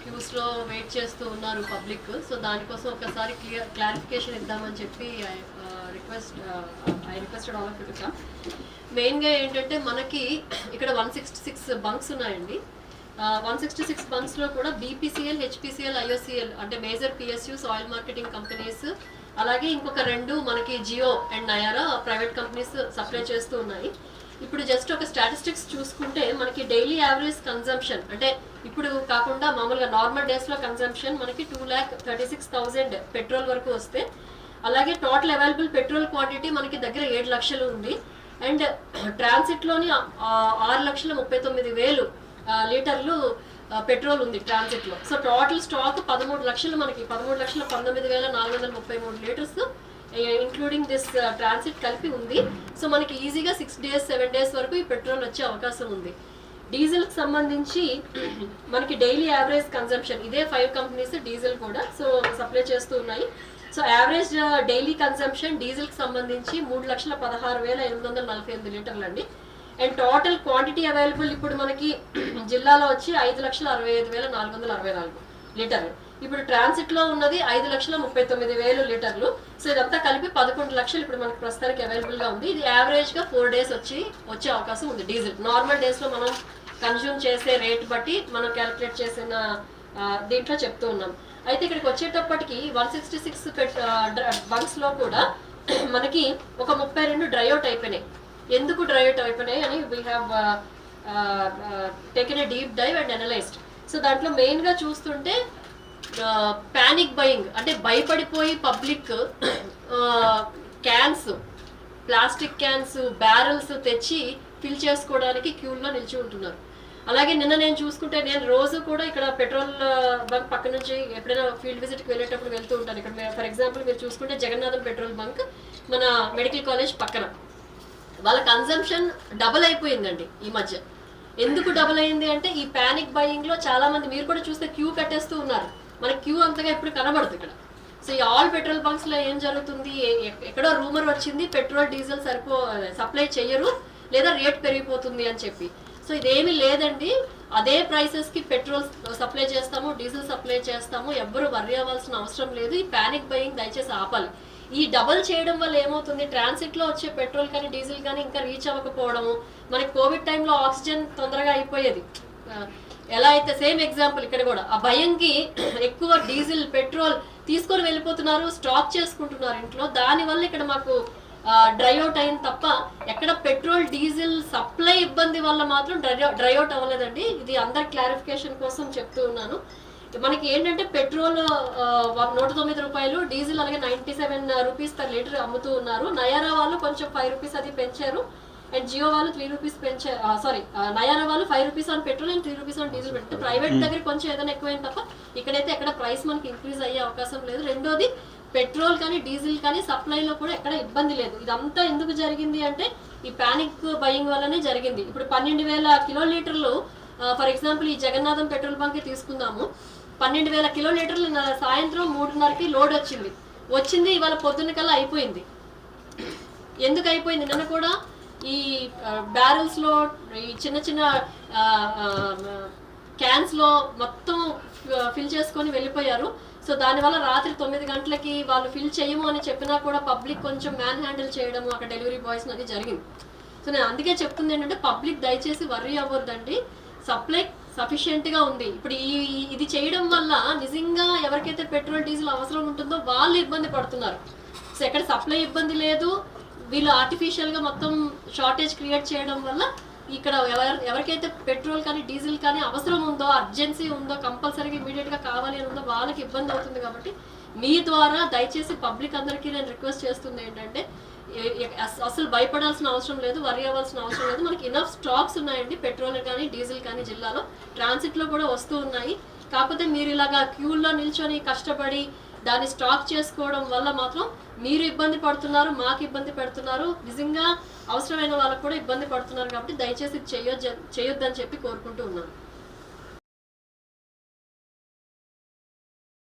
క్యూస్లో wait చేస్తూ ఉన్నారు public. So దానికోసం ఒకసారి క్లారిఫికేషన్ ఇద్దామని చెప్పి I requested all of you to come. మెయిన్గా ఏంటంటే మనకి ఇక్కడ 166 బంక్స్ ఉన్నాయండి. 166 బంక్స్లో కూడా బీపీసీఎల్, హెచ్పీసీఎల్, ఐఓసీఎల్ అంటే major PSUs, oil marketing companies, అలాగే ఇంకొక 2 మనకి Jio and Nayara private companies supply చేస్తూ ఉన్నాయి. ఇప్పుడు జస్ట్ ఒక స్టాటిస్టిక్స్ చూసుకుంటే మనకి డైలీ యావరేజ్ కన్జంప్షన్ అంటే ఇప్పుడు కాకుండా మామూలుగా నార్మల్ డేస్లో కన్జంప్షన్ మనకి 2,36,000 పెట్రోల్ వరకు వస్తే, అలాగే టోటల్ అవైలబుల్ పెట్రోల్ క్వాంటిటీ మనకి దగ్గర 7 లక్షలు ఉంది. అండ్ ట్రాన్సిట్లోని 6,39,000 లీటర్లు పెట్రోల్ ఉంది ట్రాన్సిట్లో. సో టోటల్ స్టాక్ 13 లక్షలు మనకి 13,19,433 లీటర్స్ ఇంక్లూడింగ్ దిస్ ట్రాన్సిట్ కలిపి ఉంది. సో మనకి ఈజీగా 6 days 7 days వరకు ఈ పెట్రోల్ వచ్చే అవకాశం ఉంది. డీజిల్కి సంబంధించి మనకి డైలీ యావరేజ్ కన్జంప్షన్ ఇదే 5 కంపెనీస్ డీజిల్ కూడా సో సప్లై చేస్తూ ఉన్నాయి. సో యావరేజ్ డైలీ కన్జంప్షన్ డీజిల్కి సంబంధించి 3,16,848 లీటర్లు అండి. అండ్ టోటల్ క్వాంటిటీ అవైలబుల్ ఇప్పుడు మనకి జిల్లాలో వచ్చి 5,65,464 లీటర్లు. ఇప్పుడు ట్రాన్సిట్లో ఉన్నది 5,39,000 లీటర్లు. సో ఇదంతా కలిపి 11 లక్షలు ఇప్పుడు మనకి ప్రస్తుతానికి అవైలబుల్గా ఉంది. ఇది యావరేజ్గా 4 days వచ్చే అవకాశం ఉంది డీజిల్. నార్మల్ డేస్లో మనం కన్జ్యూమ్ చేసే రేట్ బట్టి మనం క్యాలిక్యులేట్ చేసిన దీంట్లో చెప్తూ ఉన్నాం. అయితే ఇక్కడికి వచ్చేటప్పటికి 166 బంక్స్లో కూడా మనకి ఒక 32 డ్రైఅవుట్ అయిపోయినాయి. ఎందుకు డ్రైఅవుట్ అయిపోయినాయి అని we have taken a deep dive and analysed. సో దాంట్లో మెయిన్గా చూస్తుంటే ప్యానిక్ బయింగ్ అంటే భయపడిపోయి public cans, plastic cans, barrels తెచ్చి ఫిల్ చేసుకోవడానికి క్యూల్లో నిలిచి ఉంటున్నారు. అలాగే నిన్న నేను చూసుకుంటే నేను రోజు కూడా ఇక్కడ పెట్రోల్ బంక్ పక్క నుంచి ఎప్పుడైనా ఫీల్డ్ విజిట్కి వెళ్ళేటప్పుడు వెళ్తూ ఉంటాను. ఇక్కడ ఫర్ ఎగ్జాంపుల్ మీరు చూసుకుంటే జగన్నాథం పెట్రోల్ బంక్ మన మెడికల్ కాలేజ్ పక్కన వాళ్ళ కన్జంప్షన్ డబుల్ అయిపోయిందండి ఈ మధ్య. ఎందుకు డబుల్ అయింది అంటే ఈ ప్యానిక్ బయింగ్లో చాలా మంది మీరు కూడా చూస్తే క్యూ కట్టేస్తూ ఉన్నారు. మనకి క్యూ అంతగా ఎప్పుడు కనబడదు ఇక్కడ. సో ఈ ఆల్ పెట్రోల్ బంక్స్లో ఏం జరుగుతుంది, ఎక్కడో రూమర్ వచ్చింది పెట్రోల్ డీజిల్ సప్లై చెయ్యరు లేదా రేట్ పెరిగిపోతుంది అని చెప్పి. సో ఇదేమీ లేదండి, అదే ప్రైసెస్కి పెట్రోల్ సప్లై చేస్తాము, డీజిల్ సప్లై చేస్తాము, ఎవ్వరు వర్రీ అవ్వాల్సిన అవసరం లేదు. ఈ ప్యానిక్ బయింగ్ దయచేసి ఆపాలి. ఈ డబల్ చేయడం వల్ల ఏమవుతుంది, ట్రాన్సిట్లో వచ్చే పెట్రోల్ కానీ డీజిల్ కానీ ఇంకా రీచ్ అవ్వకపోవడము. మనకి కోవిడ్ టైంలో ఆక్సిజన్ తొందరగా అయిపోయేది. ఎలా అయితే సేమ్ ఎగ్జాంపుల్ ఇక్కడ కూడా ఆ భయంకి ఎక్కువ డీజిల్ పెట్రోల్ తీసుకొని వెళ్ళిపోతున్నారు, స్టాక్ చేసుకుంటున్నారు ఇంట్లో. దానివల్ల ఇక్కడ మాకు డ్రైఅవుట్ అయింది తప్ప ఎక్కడ పెట్రోల్ డీజిల్ సప్లై ఇబ్బంది వల్ల మాత్రం డ్రైఅవుట్ అవ్వలేదండి. ఇది అందరి క్లారిఫికేషన్ కోసం చెప్తూ ఉన్నాను. మనకి ఏంటంటే పెట్రోల్ 109 రూపాయలు, డీజిల్ అలాగే 97 రూపీస్ పర్ లీటర్ అమ్ముతూ ఉన్నారు. నయారా వాళ్ళు కొంచెం 5 రూపీస్ అది పెంచారు. అండ్ జియో వాళ్ళు 3 రూపీస్ పెంచారు. నయారా వాళ్ళు 5 rupees on petrol and 3 rupees on diesel పెట్టారు. ప్రైవేట్ దగ్గర కొంచెం ఏదైనా ఎక్కువైంది తప్ప ఇక్కడైతే ఎక్కడ ప్రైస్ మనకి ఇంక్రీజ్ అయ్యే అవకాశం లేదు. రెండోది పెట్రోల్ కానీ డీజిల్ కానీ సప్లైలో కూడా ఎక్కడ ఇబ్బంది లేదు. ఇదంతా ఎందుకు జరిగింది అంటే ఈ ప్యానిక్ బయింగ్ వల్లనే జరిగింది. ఇప్పుడు 12,000 కిలోలీటర్లు ఫర్ ఎగ్జాంపుల్ ఈ జగన్నాథం పెట్రోల్ బంక్ తీసుకుందాము. 12,000 కిలోలీటర్లు సాయంత్రం 3:30కి లోడ్ వచ్చింది ఇవాళ పొద్దున్న కల్లా అయిపోయింది. ఎందుకు అయిపోయింది, నిన్న కూడా ఈ బ్యారల్స్లో ఈ చిన్న చిన్న క్యాన్స్లో మొత్తం ఫిల్ చేసుకొని వెళ్ళిపోయారు. సో దానివల్ల రాత్రి 9 గంటలకి వాళ్ళు ఫిల్ చేయము అని చెప్పినా కూడా పబ్లిక్ కొంచెం మ్యాన్ హ్యాండిల్ చేయడము అక్కడ డెలివరీ బాయ్స్ అది జరిగింది. సో నేను అందుకే చెప్తుంది ఏంటంటే పబ్లిక్ దయచేసి వర్రీ అవ్వద్దండి, సప్లై సఫిషియెంట్గా ఉంది. ఇప్పుడు ఇది చేయడం వల్ల నిజంగా ఎవరికైతే పెట్రోల్ డీజిల్ అవసరం ఉంటుందో వాళ్ళు ఇబ్బంది పడుతున్నారు. సో ఎక్కడ సప్లై ఇబ్బంది లేదు, వీళ్ళు ఆర్టిఫిషియల్గా మొత్తం షార్టేజ్ క్రియేట్ చేయడం వల్ల ఇక్కడ ఎవరికైతే పెట్రోల్ కానీ డీజిల్ కానీ అవసరం ఉందో, అర్జెన్సీ ఉందో, కంపల్సరీగా ఇమీడియట్గా కావాలి అని ఉందో వాళ్ళకి ఇబ్బంది అవుతుంది. కాబట్టి మీ ద్వారా దయచేసి పబ్లిక్ అందరికీ నేను రిక్వెస్ట్ చేస్తుంది ఏంటంటే అసలు భయపడాల్సిన అవసరం లేదు, వరి అవ్వాల్సిన అవసరం లేదు. మనకి ఇనఫ్ స్టాక్స్ ఉన్నాయండి, పెట్రోల్ కానీ డీజిల్ కానీ జిల్లాలో ట్రాన్సిట్లో కూడా వస్తూ ఉన్నాయి. కాకపోతే మీరు ఇలాగా క్యూల్లో నిల్చొని కష్టపడి దాన్ని స్టాక్ చేసుకోవడం వల్ల మాత్రం మీరు ఇబ్బంది పడుతున్నారు, మాకు ఇబ్బంది పెడుతున్నారు, నిజంగా అవసరమైన వాళ్ళకు కూడా ఇబ్బంది పడుతున్నారు. కాబట్టి దయచేసి చేయొద్దని చెప్పి కోరుకుంటూ ఉన్నాను.